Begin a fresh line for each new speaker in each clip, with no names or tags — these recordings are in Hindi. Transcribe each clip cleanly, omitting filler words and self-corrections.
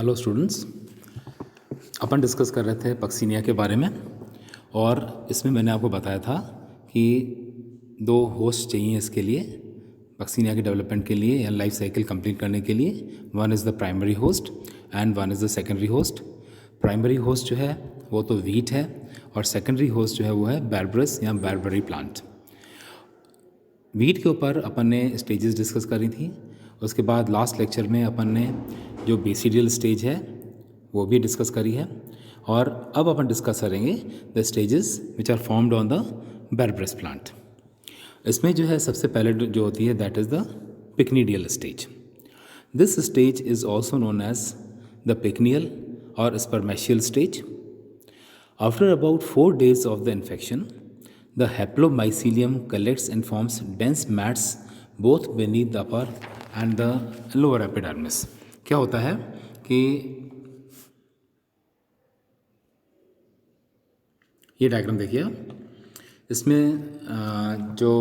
हेलो स्टूडेंट्स, अपन डिस्कस कर रहे थे पक्सीनिया के बारे में और इसमें मैंने आपको बताया था कि दो होस्ट चाहिए इसके लिए, पक्सीनिया के डेवलपमेंट के लिए या लाइफ साइकिल कंप्लीट करने के लिए। One is the primary host and one is the secondary host. Primary host जो है वो तो वीट है और सेकेंडरी होस्ट जो है वो है बैरबरस या बैरबरी प्लांट। वीट के ऊपर अपन ने स्टेजेस डिस्कस करी थी। उसके बाद लास्ट लेक्चर में अपन ने जो बेसिडियल स्टेज है वो भी डिस्कस करी है और अब अपन डिस्कस करेंगे the stages which are formed on the berberis plant. इसमें जो है सबसे पहले जो होती है that is the pycnidial stage. This stage is also known as the pycnial or spermatial stage. After about 4 days of the infection, the haplomycelium collects and forms dense mats both beneath the upper and the lower epidermis. क्या होता है कि ये डायग्राम देखिए, इसमें जो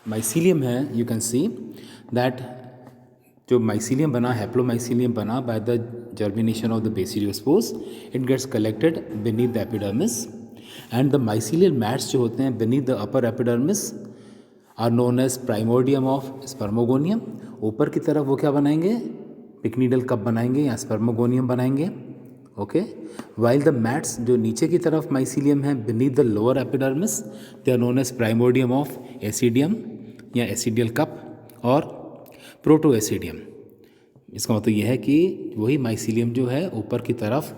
माइसीलियम है यू कैन सी दैट जो माइसीलियम बना, हैप्लोमाइसीलियम बना by the germination of the basidiospores, it gets collected beneath the epidermis and the mycelial mats जो होते हैं beneath the upper epidermis are known as primordium of spermogonium. ऊपर की तरफ वो क्या बनाएंगे, पिक्नीडल कप बनाएंगे या स्पर्मोगोनियम बनाएंगे। ओके, वाइल द मैट्स जो नीचे की तरफ माइसीलियम है beneath the lower epidermis, they are known as primordium of aecidium या एसिडियल कप और प्रोटोएसिडियम। इसका मतलब यह है कि वही माइसीलियम जो है ऊपर की तरफ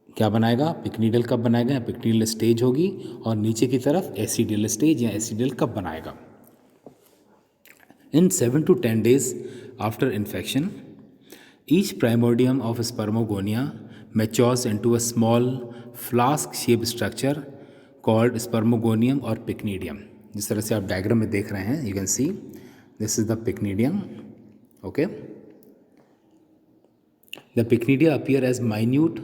क्या बनाएगा, पिक्नीडल कप बनाएगा या पिक्नीडल स्टेज होगी और नीचे की तरफ एसिडियल स्टेज या एसिडियल कप बनाएगा। In 7 to 10 days after infection, each primordium of spermogonia matures into a small flask shape structure called spermogonium और पिक्नीडियम। जिस तरह से आप डायग्राम में देख रहे हैं, you can C this is the pycnidium. Okay, the pycnidia appear as minute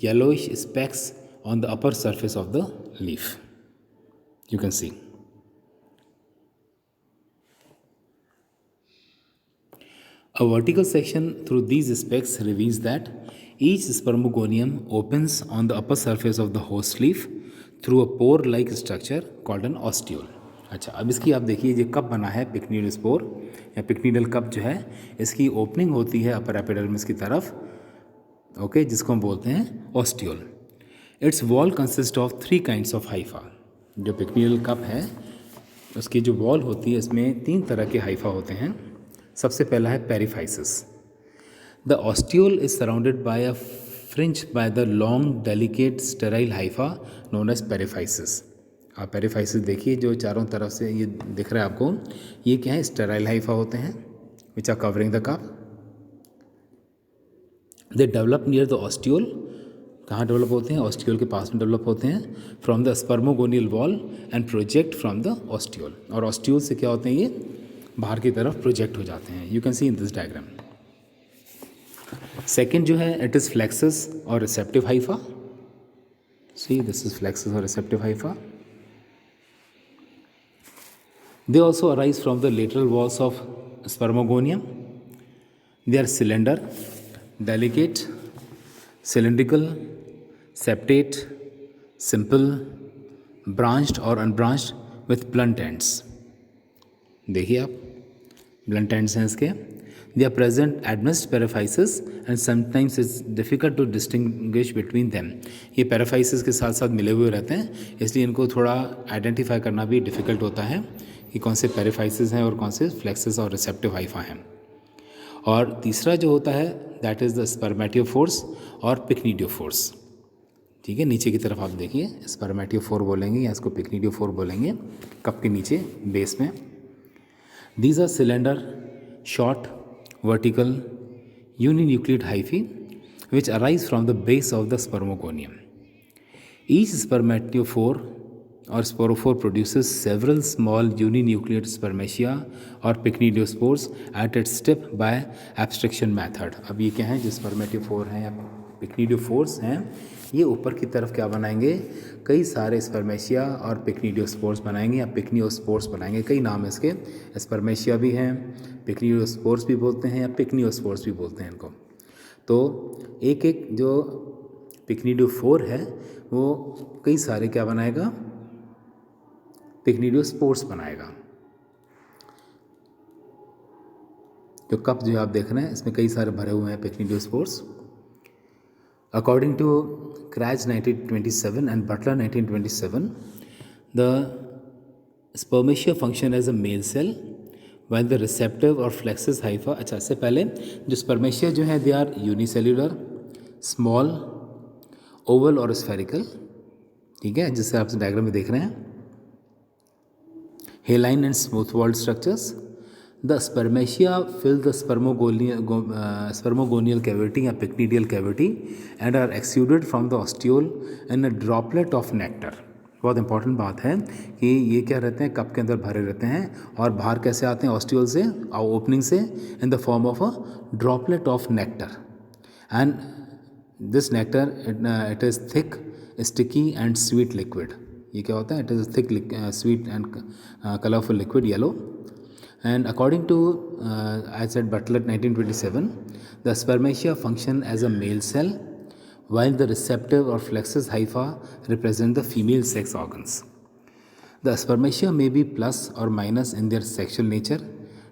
yellowish specks on the upper surface of the leaf. You can see a vertical section through these specks reveals that each spermogonium opens on the upper surface of the host leaf through a pore like structure called an ostiole. अच्छा, अब इसकी आप देखिए ये कप बना है पिक्नीडल स्पोर या पिक्नीडल कप जो है, इसकी ओपनिंग होती है अपर एपिडर्मिस की तरफ, ओके, जिसको हम बोलते हैं ostiole. Its wall consist of 3 kinds of hypha. जो पिक्नीडल कप है उसकी जो वॉल होती है इसमें 3 तरह के हाइफा होते हैं। सबसे पहला है periphyses. The ostiole is surrounded by a fringe by the long delicate sterile hypha known as periphyses. आप पेरिफाइसिस देखिए जो चारों तरफ से ये दिख रहा है आपको, ये क्या है, स्टेराइल हाइफा होते हैं which are covering the cup. They develop near the ostiole. कहाँ डेवलप होते हैं, ऑस्टियोल के पास में डेवलप होते हैं from the spermogonial wall and project from the ostiole. और ऑस्टियोल से क्या होते हैं, ये बाहर की तरफ प्रोजेक्ट हो जाते हैं। You can see in this diagram. Second जो है इट इज़ फ्लेक्सस और receptive hypha. See this is flexuous और receptive hypha. They also arise from the lateral walls of spermogonium. They are cylinder, delicate, cylindrical, septate, simple, branched or unbranched with blunt ends. देखिए आप, blunt ends हैं इसके। They are present amidst periphysis and sometimes it's difficult to distinguish between them. ये periphysis के साथ साथ मिले हुए रहते हैं, इसलिए इनको थोड़ा आइडेंटिफाई करना भी डिफ़िकल्ट होता है कि कौन से पेरिफाइसिस हैं और कौन से फ्लेक्सिस और रिसेप्टिव हाइफा हैं। और तीसरा जो होता है दैट इज़ द स्पर्मेटियोफोर्स और पिक्नीडियोफोर्स। ठीक है, नीचे की तरफ आप देखिए, स्पर्मेटियोफोर बोलेंगे या इसको पिक्नीडियोफोर बोलेंगे, कप के नीचे बेस में। These are cylinder, short, vertical, uninucleate hyphae which arise from the base of the spermogonium. Each spermatiophore और sporophore produces several small uninucleate spermatia और pycnidiospores at its tip by abstriction method. अब ये क्या है, जो स्पर्मेटियोफोर हैं या पिक्निडियोफोर्स हैं, ये ऊपर की तरफ क्या बनाएंगे, कई सारे स्पर्मेशिया और पिक्निडियोस्पोर्स बनाएंगे या पिक्नियोस्पोर्स बनाएंगे। कई नाम है इसके, स्पर्मेशिया भी हैं, पिक्निडियोस्पोर्स भी बोलते हैं या पिक्नियोस्पोर्स भी बोलते हैं इनको। तो एक एक जो पिक्निडियोफोर है वो कई सारे क्या बनाएगा, पिक्निडियोस्पोर्स बनाएगा। जो कप जो आप देख रहे हैं इसमें कई सारे भरे हुए हैं pycnidiospores. According to Craigie 1927 and Butler 1927, the spermatia function as a male cell while the receptive or flexus hypha, अच्छा इससे पहले जो स्पर्मेशिया जो है they are unicellular, small, oval और स्फेरिकल, ठीक है, जिससे आप डायग्राम में देख रहे हैं, hyaline and smooth walled structures. The spermatia fill the spermogonial cavity या pycnidial cavity and are exuded from the ostiole in a droplet of nectar। बहुत इंपॉर्टेंट बात है कि ये क्या रहते हैं, कप के अंदर भरे रहते हैं और बाहर कैसे आते हैं, ऑस्टियोल से, ओपनिंग से, in the form of a droplet of nectar. And this nectar it is thick, sticky and sweet liquid. ये क्या होता है, it is thick, sweet and colourful liquid, yellow. And according to, I said Butler 1927, the spermatia function as a male cell, while the receptive or flexus hypha represent the female sex organs. The spermatia may be plus or minus in their sexual nature,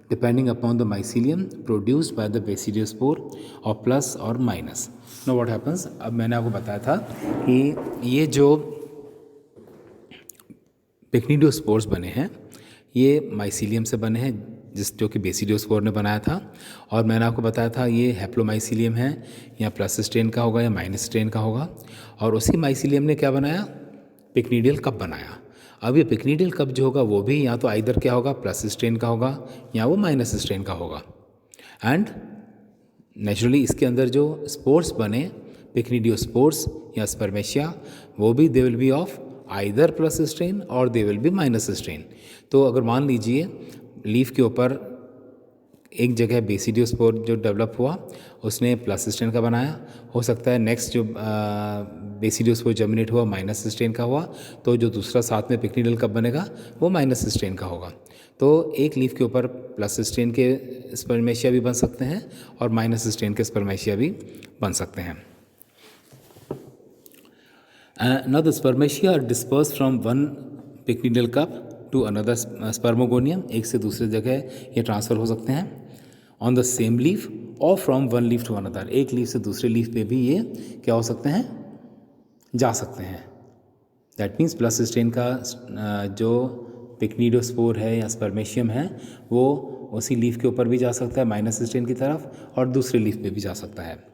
depending upon the mycelium produced by the basidiospore, or plus or minus. Now what happens? अब मैंने आपको बताया था कि ये जो पिक्निडियोस्पोर्स बने हैं ये माइसीलियम से बने हैं, जो कि बेसिडियोस्पोर ने बनाया था। और मैंने आपको बताया था ये हैप्लोमाइसीलियम है, या प्लस स्ट्रेन का होगा या माइनस स्ट्रेन का होगा। और उसी माइसीलियम ने क्या बनाया, पिक्निडियल कप बनाया। अब ये पिक्निडियल कप जो होगा वो भी या तो आइदर क्या होगा, प्लस स्ट्रेन का होगा या वो माइनस स्ट्रेन का होगा। एंड नेचुरली इसके अंदर जो स्पोर्स बने, पिक्निडियोस्पोर्स या स्पर्मेशिया, वो भी they will be of either plus strain और they will be minus strain. तो अगर मान लीजिए लीफ के ऊपर एक जगह बेसिडियोस्पोर जो डेवलप हुआ उसने प्लस स्ट्रेन का बनाया, हो सकता है नेक्स्ट जो बेसिडियोस्पोर जर्मिनेट हुआ माइनस स्ट्रेन का हुआ, तो जो दूसरा साथ में पिक्निडियल कप बनेगा वो माइनस स्ट्रेन का होगा। तो एक लीफ के ऊपर प्लस स्ट्रेन के स्पर्मेशिया भी बन सकते हैं और माइनस स्ट्रेन के स्पर्मेशिया भी बन सकते हैं। Now the spermatia are dispersed from one pycnidial cup to another spermogonium, एक से दूसरे जगह ये ट्रांसफ़र हो सकते हैं on the same leaf or from one leaf to another, एक लीफ से दूसरे लीफ पे भी ये क्या हो सकते हैं, जा सकते हैं। दैट मीन्स प्लस स्ट्रेन का जो पिक्निडियोस्पोर है या स्पर्मेशियम है वो उसी लीफ के ऊपर भी जा सकता है माइनस स्ट्रेन की तरफ, और दूसरे लीफ पे भी जा सकता है।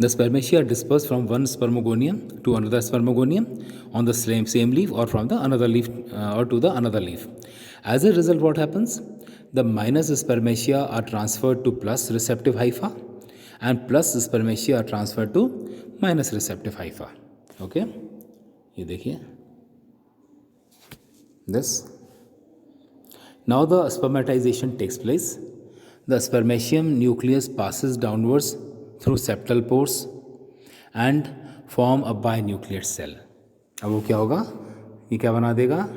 The spermatia are dispersed from one spermogonium to another spermogonium on the same leaf or from the another leaf or to the another leaf. As a result, what happens? The minus spermatia are transferred to plus receptive hypha and plus spermatia are transferred to minus receptive hypha. Okay? ये देखिए this. Now the spermatization takes place. The spermacium nucleus passes downwards through septal pores and form a binucleate cell. अब वो क्या होगा, ये क्या बना देगा,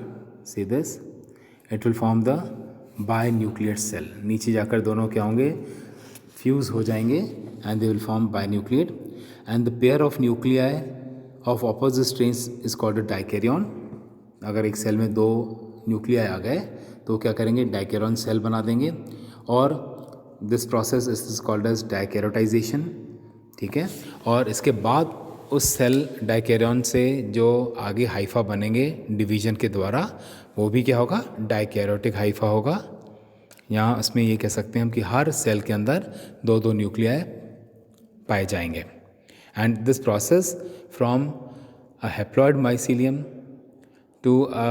see this, it will form the binucleate cell. नीचे जाकर दोनों क्या होंगे, फ्यूज़ हो जाएंगे and they will form binucleate, and the pair of nuclei of opposite strains is called a dikaryon. अगर एक सेल में दो न्यूक्लियाई आ गए तो क्या करेंगे, डाइकैरॉन सेल बना देंगे, और this process is called as dikaryotization. ठीक है, और इसके बाद उस सेल डाइकैरॉन से जो आगे हाइफा बनेंगे डिवीजन के द्वारा, वो भी क्या होगा, डाइकैरोटिक हाइफा होगा। यहाँ इसमें ये कह सकते हैं हम कि हर सेल के अंदर दो दो न्यूक्लियाई पाए जाएंगे। And this process from a haploid mycelium to a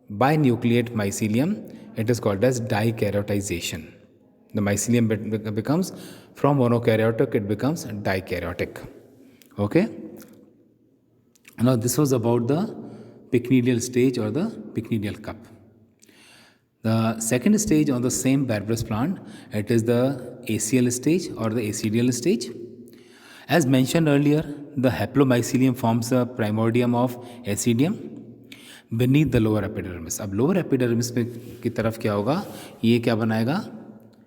binucleate mycelium, it is called as dikaryoticization. The mycelium becomes from monokaryotic, it becomes dikaryotic. Okay. Now this was about the pycnidal stage or the pycnidal cup. The second stage on the same barbarous plant, it is the acial stage or the acidial stage. As mentioned earlier, the haplomycelium forms the primordium of acidium beneath the lower epidermis. अब lower epidermis पे की तरफ क्या होगा, ये क्या बनाएगा,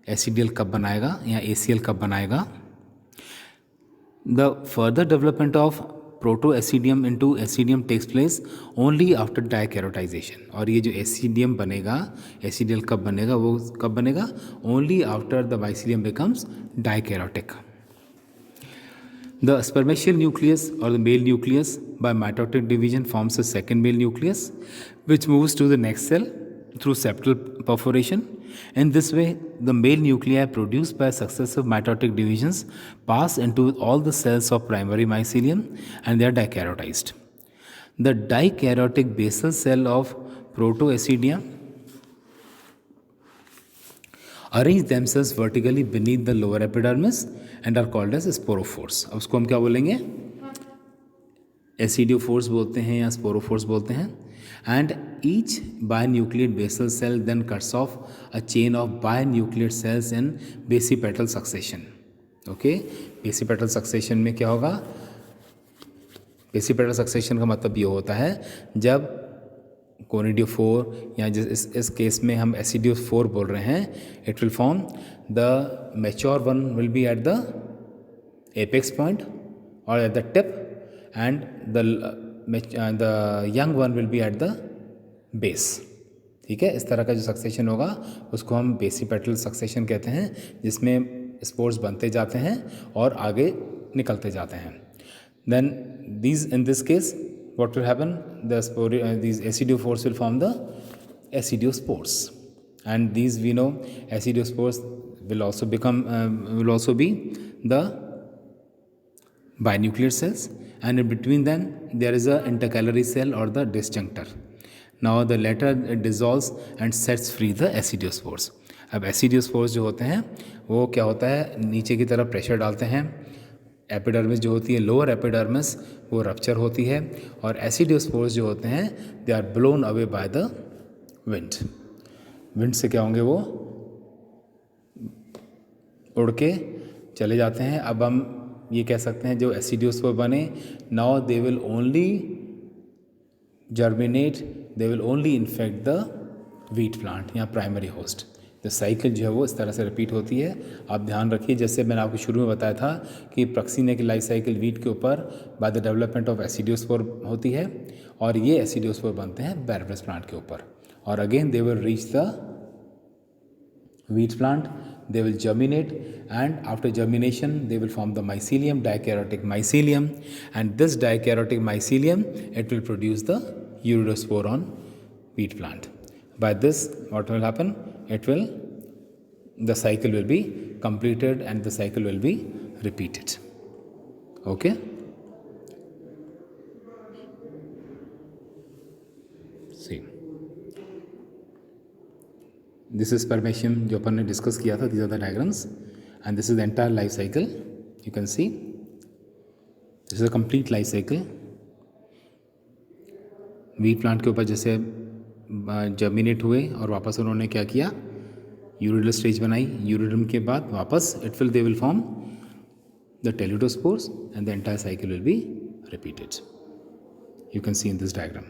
acidial cup बनाएगा या acial cup बनाएगा. The further development of protoacidium into acidium takes place only after dikerotization. और ये जो acidium बनेगा, acidial cup बनेगा, वो कब बनेगा, only after the mycelium becomes dikerotic. The spermatial nucleus or the male nucleus by mitotic division forms a second male nucleus which moves to the next cell through septal perforation. In this way, the male nuclei produced by successive mitotic divisions pass into all the cells of primary mycelium and they are dikerotized. The dikerotic basal cell of protoacidium arrange themselves vertically beneath the lower epidermis and are called as sporophores. अब उसको हम क्या बोलेंगे, एसिडियोफोर्स बोलते हैं या स्पोरोफोर्स बोलते हैं. And each binucleate basal cell then cuts off a chain of binucleate cells in basipetal succession. Okay, basipetal succession में क्या होगा, basipetal succession का मतलब ये होता है जब कोनिडियोफोर या इस केस में हम एसिडियोफोर बोल रहे हैं, it will form the mature one will be at the apex point और at the tip and the young one will be at the base. ठीक है, इस तरह का जो सक्सेशन होगा उसको हम बेसिपेटल सक्सेशन कहते हैं, जिसमें स्पोर्स बनते जाते हैं और आगे निकलते जाते हैं. Then these in this case what will happen, these acidiophores will form the acidiospores, and these we know acidiospores will also be the binuclear cells, and in between them there is a intercalary cell or the disjunctor. Now the latter dissolves and sets free the acidiospores. अब acidiospores जो होते हैं वो क्या होता है, नीचे की तरफ प्रेशर डालते हैं, एपिडर्मिस जो होती है लोअर एपिडर्मिस वो रप्चर होती है, और एसिडियोस्पोर्स जो होते हैं they are blown away by the wind. Wind से क्या होंगे, वो उड़ के चले जाते हैं. अब हम ये कह सकते हैं जो एसिडियोस्पोर बने, now they will only germinate, they will only infect the wheat plant या प्राइमरी होस्ट. तो साइकिल जो है वो इस तरह से रिपीट होती है. आप ध्यान रखिए, जैसे मैंने आपको शुरू में बताया था कि प्रक्सीने की लाइफ साइकिल वीट के ऊपर बाय द डेवलपमेंट ऑफ एसिडियोस्पोर होती है, और ये एसिडियोस्पोर बनते हैं बैरबरस प्लांट के ऊपर. और again they will reach the wheat plant, they will germinate, and after germination they will form the mycelium, dikaryotic mycelium, and this dikaryotic mycelium it will produce the urediospore on wheat plant. By this, what will happen? The cycle will be completed and the cycle will be repeated. Okay? See. This is spermatium जो अपन ने डिस्कस किया था. These are the diagrams and this is the entire life cycle. You can see. This is a complete life cycle. Wheat plant के ऊपर जैसे जर्मिनेट हुए और वापस उन्होंने क्या किया, यूरिडल स्टेज बनाई. यूरिडम के बाद वापस they will form the teliospores and the entire cycle will be repeated. You can see in this diagram.